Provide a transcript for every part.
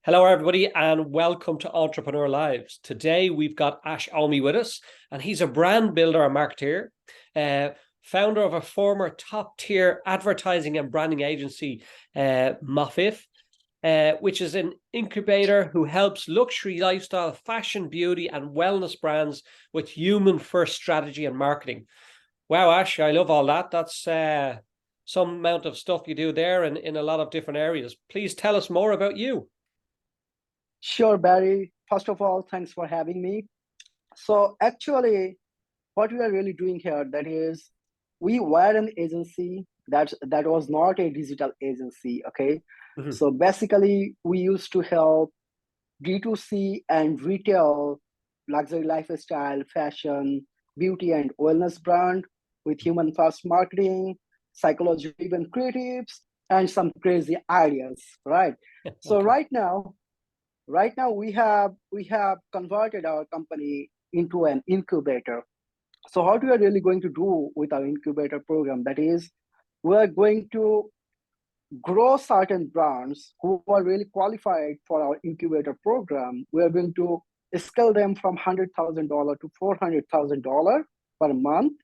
Hello, everybody, and welcome to Entrepreneur Lives. Today, we've got Ash Omi with us, and he's a brand builder and marketeer, founder of a former top-tier advertising and branding agency, MOTIF, which is an incubator who helps luxury lifestyle, fashion, beauty, and wellness brands with human-first strategy and marketing. Wow, Ash, I love all that. That's some amount of stuff you do there in a lot of different areas. Please tell us more about you. Sure, Barry. First of all, thanks for having me. So actually, what we are really doing here, that is, we were an agency that was not a digital agency, okay? Mhm. So basically, we used to help D2C and retail, luxury lifestyle, fashion, beauty, and wellness brand with human first marketing, psychology driven creatives, and some crazy ideas, right? So Okay. right now we have converted our company into an incubator. So what we are really going to do with our incubator program, that is, we are going to grow certain brands who are really qualified for our incubator program. We are going to scale them from $100,000 to $400,000 per month,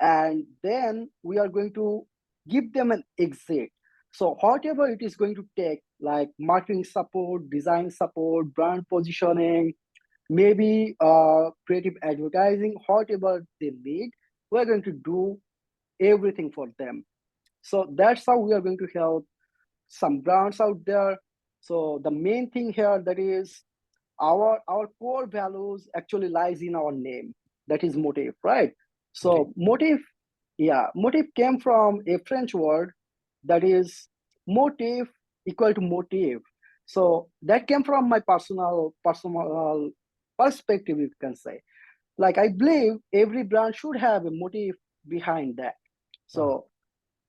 and then we are going to give them an exit. So whatever it is going to take, like marketing support, design support, brand positioning, maybe creative advertising, whatever they need, we're going to do everything for them. So that's how we are going to help some brands out there. So the main thing here, that is, our core values actually lies in our name, that is MOTIF, right? Okay. So MOTIF came from a French word, that is motif equal to motive. So that came from my personal perspective, you can say. Like, I believe every brand should have a motive behind that. Wow. So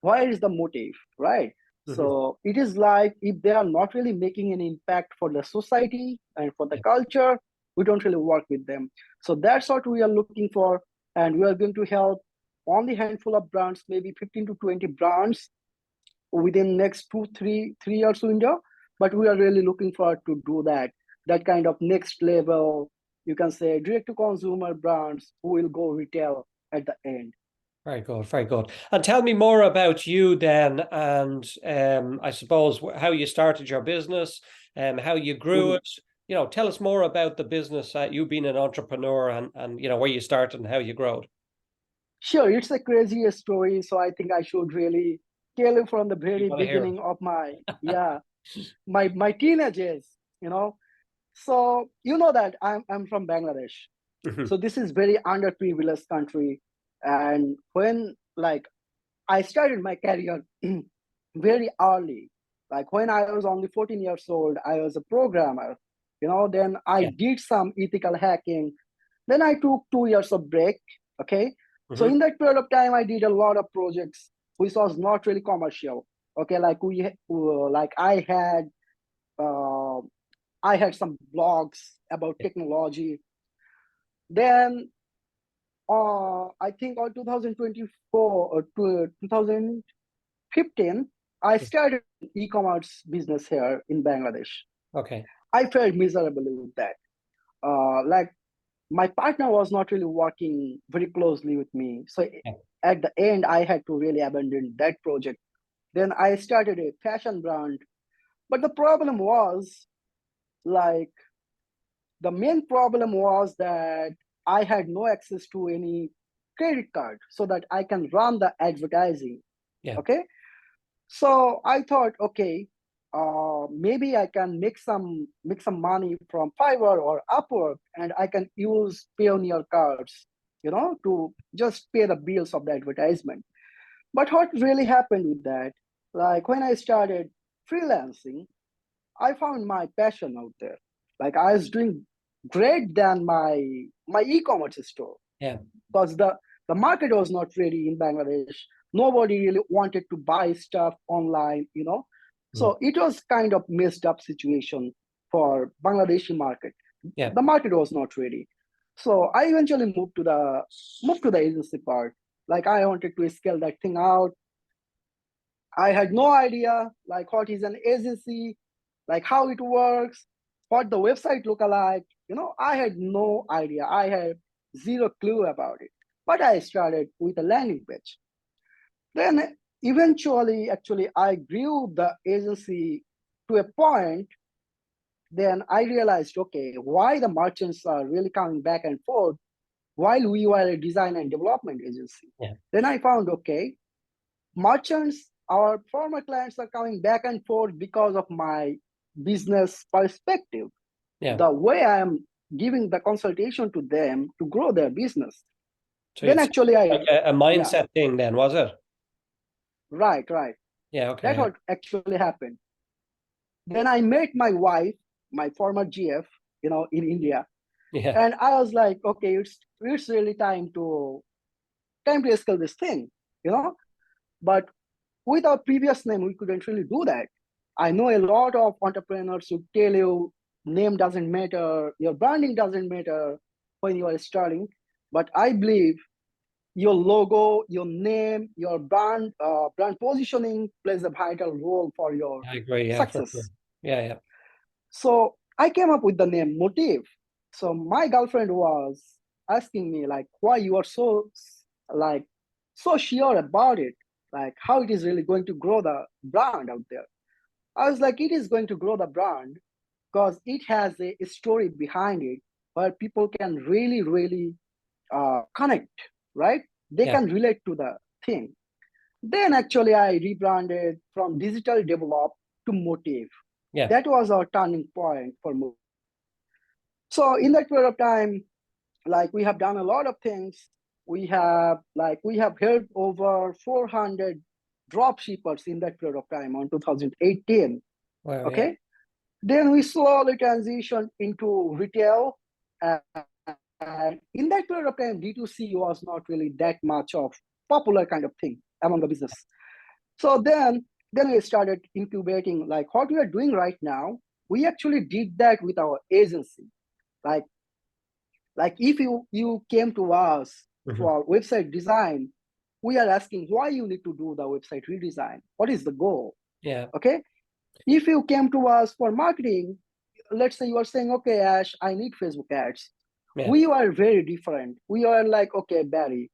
where is the motive, right? Mhm. So it is like, if they are not really making an impact for the society and for the Yeah. culture, we don't really work with them. So that's what we are looking for, and we are going to help only handful of brands, maybe 15 to 20 brands within next 3 years window. But we are really looking forward to do that kind of next level, you can say, direct to consumer brands who will go retail at the end. Very good, very good. And tell me more about you then, and I suppose how you started your business, how you grew Mhm. it. Tell us more about the business. You being an entrepreneur, and where you started and how you grew it. Sure, it's a crazy story, so I think I should really tell you from the We very want to hear beginning of my teenage years, you know. So you know that I'm from Bangladesh. it. So this is very underprivileged country. And when, like, I started my career very early, like when I was only 14 years old, I was a programmer, then I Yeah. did some ethical hacking. Then I took 2 years of break. Okay. So Hmm. in that period of time, I did a lot of projects which was not really commercial. Okay. Like uh, I had some blogs about technology. Then I think on 2024 or 2015, I started an e-commerce business here in Bangladesh. Okay. I felt miserable with that. Like, my partner was not really working very closely with me. So Yeah. at the end, I had to really abandon that project. Then I started a fashion brand. But the problem was, like, the main problem was that I had no access to any credit card so that I can run the advertising. Yeah. Okay. So I thought, okay, maybe I can make some money from Fiverr or Upwork, and I can use Pioneer cards, to just pay the bills of the advertisement. But what really happened with that, like when I started freelancing, I found my passion out there. Like, I was doing great than my e-commerce store, Yeah. because the market was not ready in Bangladesh. Nobody really wanted to buy stuff online. Mm. So it was kind of messed up situation for Bangladeshi market. Yeah. The market was not ready. So I eventually moved to the agency part. Like, I wanted to scale that thing out. I had no idea like what is an agency. like how it works, what the website look like. I had no idea. I had zero clue about it. But I started with a landing page. Then eventually, actually, I grew the agency to a point. Then I realized, okay, why the merchants are really coming back and forth while we were a design and development agency. Yeah. Then I found, okay, merchants, our former clients are coming back and forth because of my business perspective. Yeah. The way I am giving the consultation to them to grow their business. So Then it's actually like a yeah, mindset thing then, was it? right. Yeah, That's okay. what actually happened. Then I met my wife, my former GF, in India. Yeah. And I was like, okay, it's really time to scale this thing. But with our previous name, we couldn't really do that. I know a lot of entrepreneurs who tell you name doesn't matter, your branding doesn't matter when you are starting. But I believe your logo, your name, your brand positioning plays a vital role for your I agree. Yeah, for sure. success. Yeah, yeah. So I came up with the name MOTIF. So my girlfriend was asking me like, why you are like so sure about it, like how it is really going to grow the brand out there. I was like, it is going to grow the brand because it has a story behind it where people can really connect, right? They Yeah. can relate to the thing. Then actually I rebranded from digital develop to motive. Yeah. That was our turning point for me. So in that period of time, like we have done a lot of things. We have helped over 400 drop shippers in that period of time on 2018. Wow, yeah. Okay. Then we slowly transitioned into retail. And in that period of time, D2C was not really that much of popular kind of thing among the business. So then we started incubating like what we are doing right now. We actually did that with our agency. Like like if you came to us Mhm. for website design, we are asking why you need to do the website redesign. What is the goal? Yeah. Okay. If you came to us for marketing, let's say you are saying, okay, Ash, I need Facebook ads. Yeah. We are very different. We are like, okay, Barry,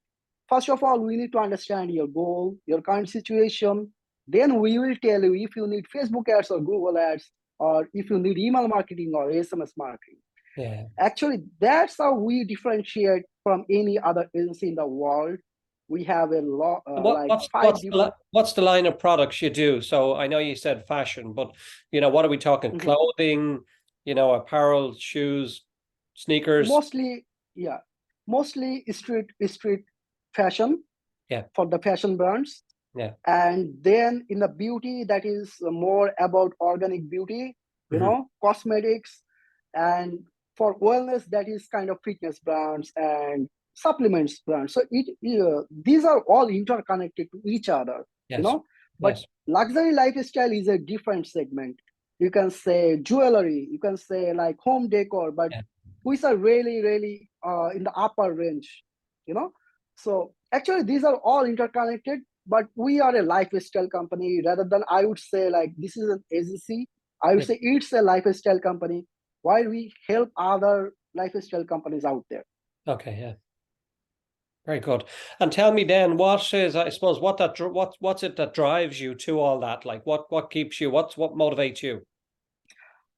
first of all, we need to understand your goal, your current situation. Then we will tell you if you need Facebook ads or Google ads, or if you need email marketing or SMS marketing. Yeah. Actually, that's how we differentiate from any other agency in the world. We have a lot, What like what's five what's the different. what's the line of products you do? So I know you said fashion, but what are we talking? Mhm. Clothing, apparel, shoes, sneakers. Mostly, yeah, mostly street fashion Yeah. for the fashion brands. Yeah. And then in the beauty, that is more about organic beauty, Hmm. cosmetics. And for wellness, that is kind of fitness brands and supplements brands. So these are all interconnected to each other, you Yes. know. But Yes. luxury lifestyle is a different segment. You can say jewelry, you can say like home decor, but Yeah. which are really in the upper range, you know. So actually, these are all interconnected, but we are a lifestyle company rather than I would say like this is an agency. I would Yeah. say it's a lifestyle company while we help other lifestyle companies out there. Okay. Yeah. Very good. And tell me then, what is, I suppose, what's it that drives you to all that? Like, what keeps you? What motivates you?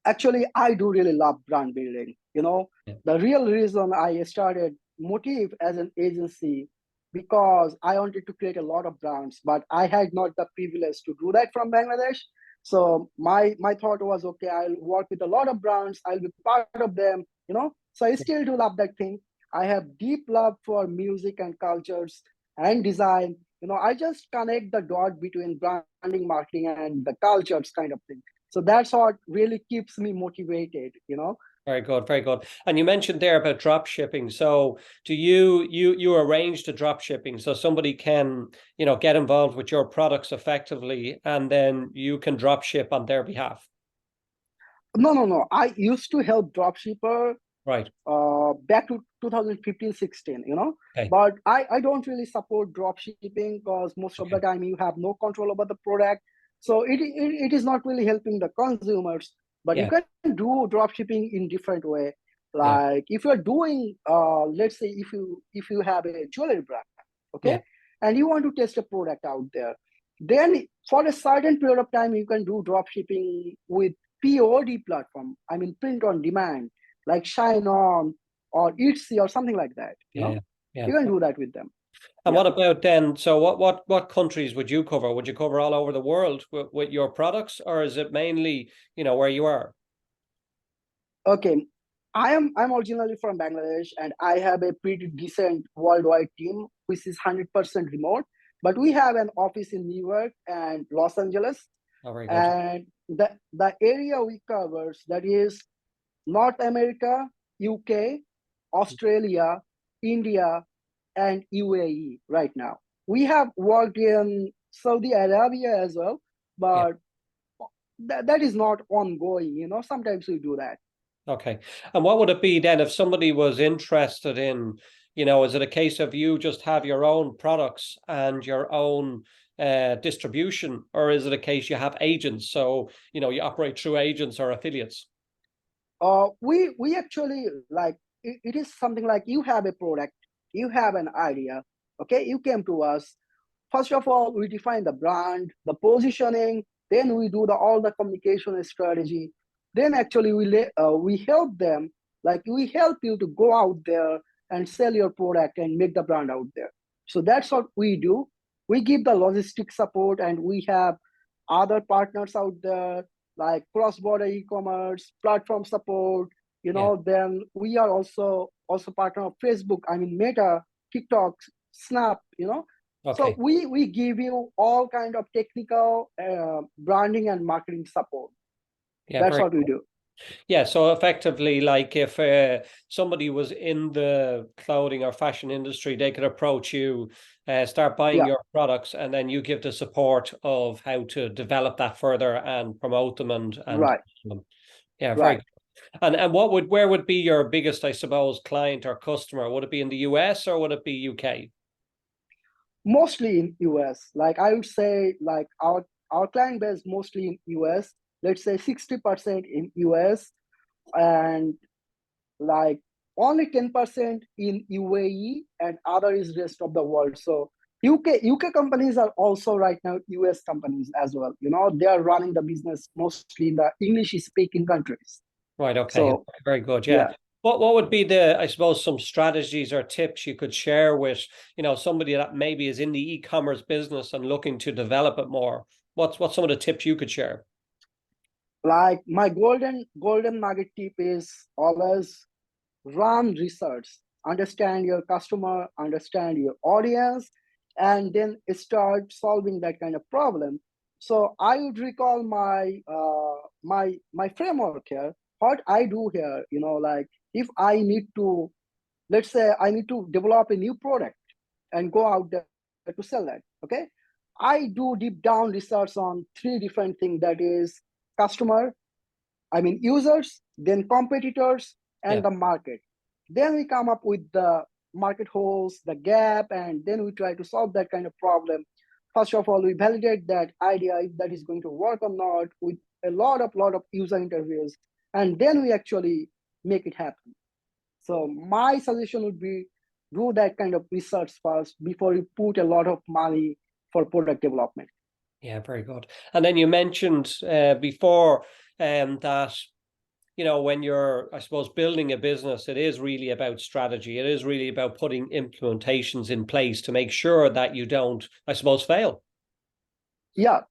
Actually, I do really love brand building. Yeah. The real reason I started Motive as an agency because I wanted to create a lot of brands, but I had not the privilege to do that from Bangladesh. So my thought was, okay, I'll work with a lot of brands. I'll be part of them. So I still do love that thing. I have deep love for music and cultures and design. I just connect the dot between branding, marketing, and the cultures kind of thing. So that's what really keeps me motivated. Very good, very good. And you mentioned there about drop shipping. So do you arrange the drop shipping so somebody can, get involved with your products effectively and then you can drop ship on their behalf? No. I used to help dropshipper Right. back to 2015-16. Okay. But I don't really support dropshipping because most of the Okay. time you have no control over the product. So it is not really helping the consumers. But you Yeah. can do drop shipping in different way. Yeah. Like if you're doing, let's say if you have a jewelry brand, Yeah. okay, and you want to test a product out there, then for a certain period of time you can do drop shipping with POD platform. I mean print on demand, like Shine On or Etsy or something like that. You know, Yeah. Yeah. you can do that with them. And Yeah. what about then? So what countries would you cover? Would you cover all over the world with your products, or is it mainly, where you are? Okay. I'm originally from Bangladesh and I have a pretty decent worldwide team which is 100% remote. But we have an office in New York and Los Angeles. Oh, very good. And the area we covers, that is North America, UK, Australia, India, and UAE right now. We have worked in Saudi Arabia as well, Yeah. but that is not ongoing. Sometimes we do that. Okay. And what would it be then if somebody was interested in, is it a case of you just have your own products and your own distribution, or is it a case you have agents? So, you operate through agents or affiliates? We actually like it is something like you have a product, you have an idea, okay? You came to us. First of all, we define the brand, the positioning, then we do all the communication strategy. Then actually we help them, like we help you to go out there and sell your product and make the brand out there. So that's what we do. We give the logistic support, and we have other partners out there like cross-border e-commerce, platform support. Yeah. Then we are also partner of Facebook. I mean Meta, TikTok, Snap. So Okay. we give you all kind of technical branding and marketing support. Yeah. That's Very what we good. do. Yeah. So effectively, like if somebody was in the clothing or fashion industry, they could approach you, start buying Yeah, your products, and then you give the support of how to develop that further and promote them and right, them. Yeah, very right. good. And where would be your biggest, I suppose, client or customer? Would it be in the US or would it be UK? Mostly in US. Like I would say, like our client base mostly in US. Let's say 60% in US, and like only 10% in UAE, and other is rest of the world. So UK companies are also right now US companies as well. They are running the business mostly in the English speaking countries. Right, okay. So Very good. Yeah. yeah, What would be the, I suppose, some strategies or tips you could share with, somebody that maybe is in the e-commerce business and looking to develop it more? What's some of the tips you could share? like my golden nugget tip is always run research, understand your customer, understand your audience, and then start solving that kind of problem. So I would recall my framework here. What I do here, like if I need to, let's say I need to develop a new product and go out there to sell that. Okay, I do deep down research on three different things. That is customer, I mean users, then competitors, Yeah. and the market. Then we come up with the market holes, the gap, and then we try to solve that kind of problem. First of all, we validate that idea if that is going to work or not with a lot of user interviews, and then we actually make it happen. So my suggestion would be do that kind of research first before you put a lot of money for product development. Yeah, very good. And then you mentioned before that when you're, I suppose, building a business, it is really about strategy. It is really about putting implementations in place to make sure that you don't, I suppose, fail. Yeah,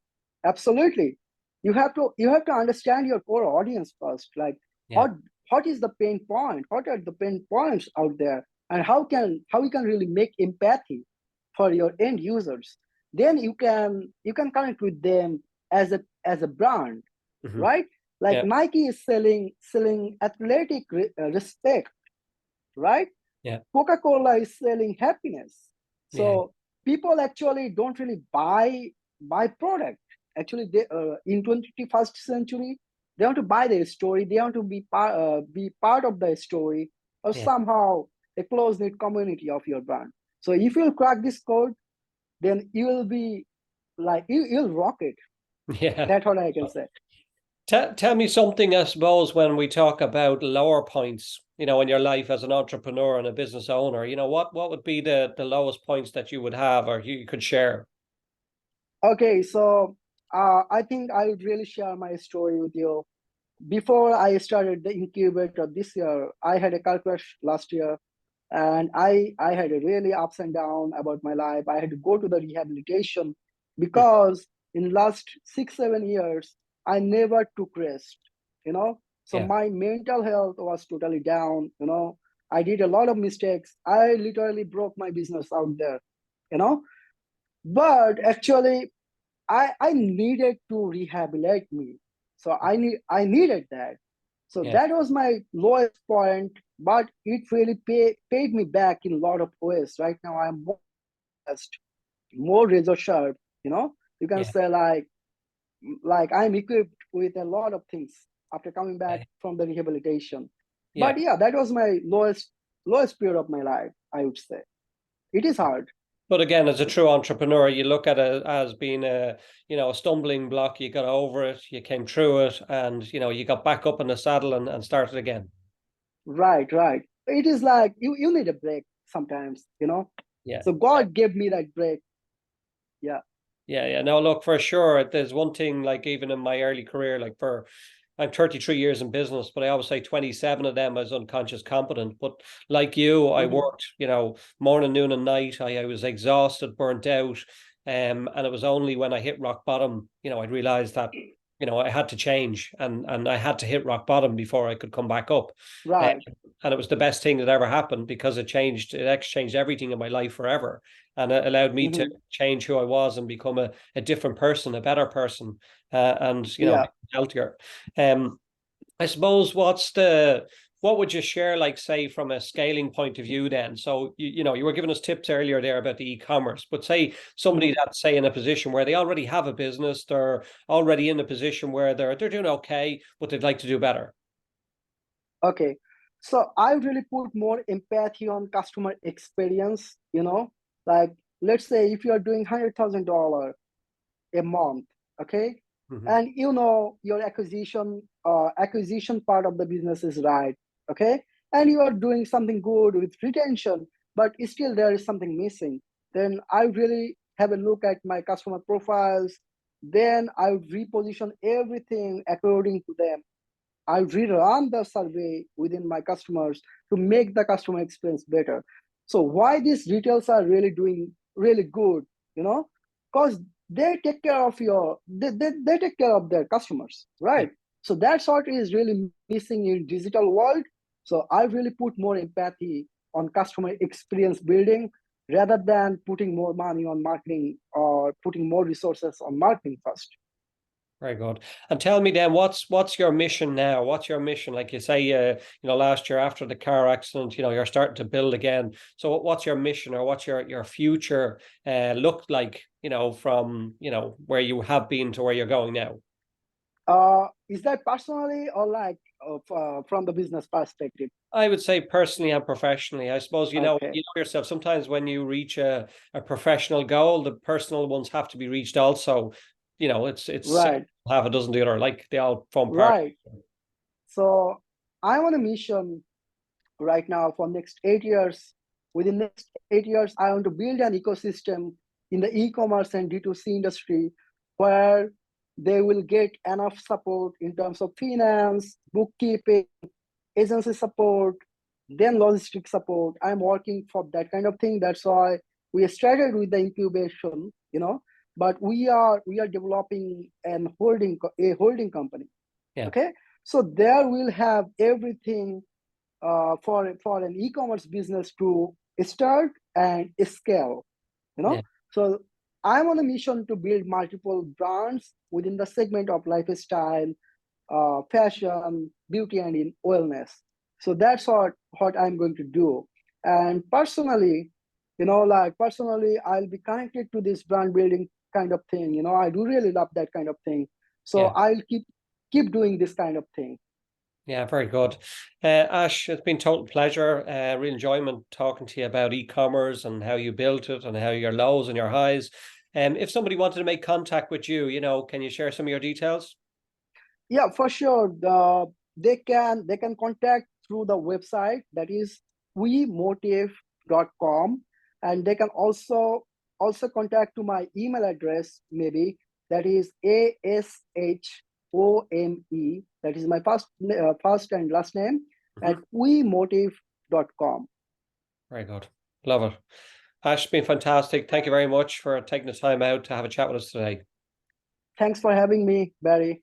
absolutely. You have to understand your core audience first. Like Yeah. what is the pain point? What are the pain points out there? And how you can really make empathy for your end users. Then you can connect with them as a brand, Hmm. right? Like Yeah. Nike is selling athletic respect, right? Yeah. Coca-Cola is selling happiness. Yeah. So people actually don't really buy product. Actually, they in 21st century, they want to buy their story. They want to be part of the story, or Yeah. somehow a close knit community of your brand. So if you crack this code, then you will be like you'll rock it. Yeah. That's what I can say. Tell me something, I suppose, when we talk about lower points, in your life as an entrepreneur and a business owner, what would be the lowest points that you would have or you could share? Okay, so I think I would really share my story with you. Before I started the incubator this year, I had a car crash last year, and I had a really ups and down about my life. I had to go to the rehabilitation Hmm. because in last 6 7 years I never took rest. You know, so Yeah, my mental health was totally down. I did a lot of mistakes. I literally broke my business out there. You know, but actually I needed to rehabilitate me. So I needed that. So yeah, that was my lowest point, but it really paid me back in a lot of ways. Right now I'm more blessed, more razor sharp, you know. You can yeah. say like I'm equipped with a lot of things after coming back Okay. from the rehabilitation. But Yeah. yeah, that was my lowest period of my life, I would say. It is hard. But again, as a true entrepreneur, you look at it as being a stumbling block. You got over it, you came through it, and you got back up in the saddle and started again. Right, right. It is like you need a break sometimes, you know. Yeah. So God gave me that break. Yeah. Yeah, yeah. No, look, for sure. There's one thing, like even in my early career, I'm 33 years in business, but I always say 27 of them I was unconscious competent. But like you, I Hmm. worked, morning, noon, and night. I was exhausted, burnt out. And it was only when I hit rock bottom, I realized that, I had to change and I had to hit rock bottom before I could come back up. Um, Right. and it was the best thing that ever happened because it exchanged everything in my life forever. And it allowed me to Hmm. change who I was and become a different person, a better person, and Yeah. healthier. Um, I suppose what would you share, like say from a scaling point of view then? So you were giving us tips earlier there about the e-commerce, but say somebody Hmm. that's say in a position where they already have a business, they're already in a position where they're doing okay, but they'd like to do better. Okay. So I really put more empathy on customer experience, like let's say if you are doing $100,000 a month, okay, Hmm. and your acquisition part of the business is right, okay, and you are doing something good with retention, but still there is something missing, then I really have a look at my customer profiles. Then I would reposition everything according to them. I rerun the survey within my customers to make the customer experience better. So why these retailers are really doing really good, you know, because they take care of they take care of their customers, Yeah, right? So that's what is really missing in digital world. So I really put more empathy on customer experience building rather than putting more money on marketing or putting more resources on marketing first. very good. And tell me then, what's your mission now? What's your mission? Like you say, last year after the car accident, you're starting to build again. So what's your mission or what's your future look like, from, where you have been to where you're going now? Is that personally or like from the business perspective? I would say personally and professionally. I suppose Okay, you know yourself. Sometimes when you reach a professional goal, the personal ones have to be reached also. It's right, half a dozen the other, like they all form part. right. So I'm on a mission right now for next 8 years. Within next 8 years, I want to build an ecosystem in the e-commerce and D2C industry where they will get enough support in terms of finance, bookkeeping, agency support, then logistic support. I'm working for that kind of thing. That's why we started with the incubation, but we are developing a holding company. Yeah, Okay, so there we'll have everything for an e-commerce business to start and scale. You yeah, know, so I'm on a mission to build multiple brands within the segment of lifestyle, fashion, beauty, and in wellness. So that's what I'm going to do. And personally, personally, I'll be connected to this brand building kind of thing. I do really love that kind of thing. So yeah. I'll keep doing this kind of thing. Yeah, very good. Ash, it's been total pleasure. Real enjoyment talking to you about e-commerce and how you built it and how your lows and your highs. If somebody wanted to make contact with you, can you share some of your details? Yeah, for sure. They can contact through the website, that is wemotive.com, and they can also contact to my email address, maybe, that is ASHOME, that is my first and last name, at wemotive.com. Very good. Love it. Ash, it's been fantastic. Thank you very much for taking the time out to have a chat with us today. Thanks for having me, Barry.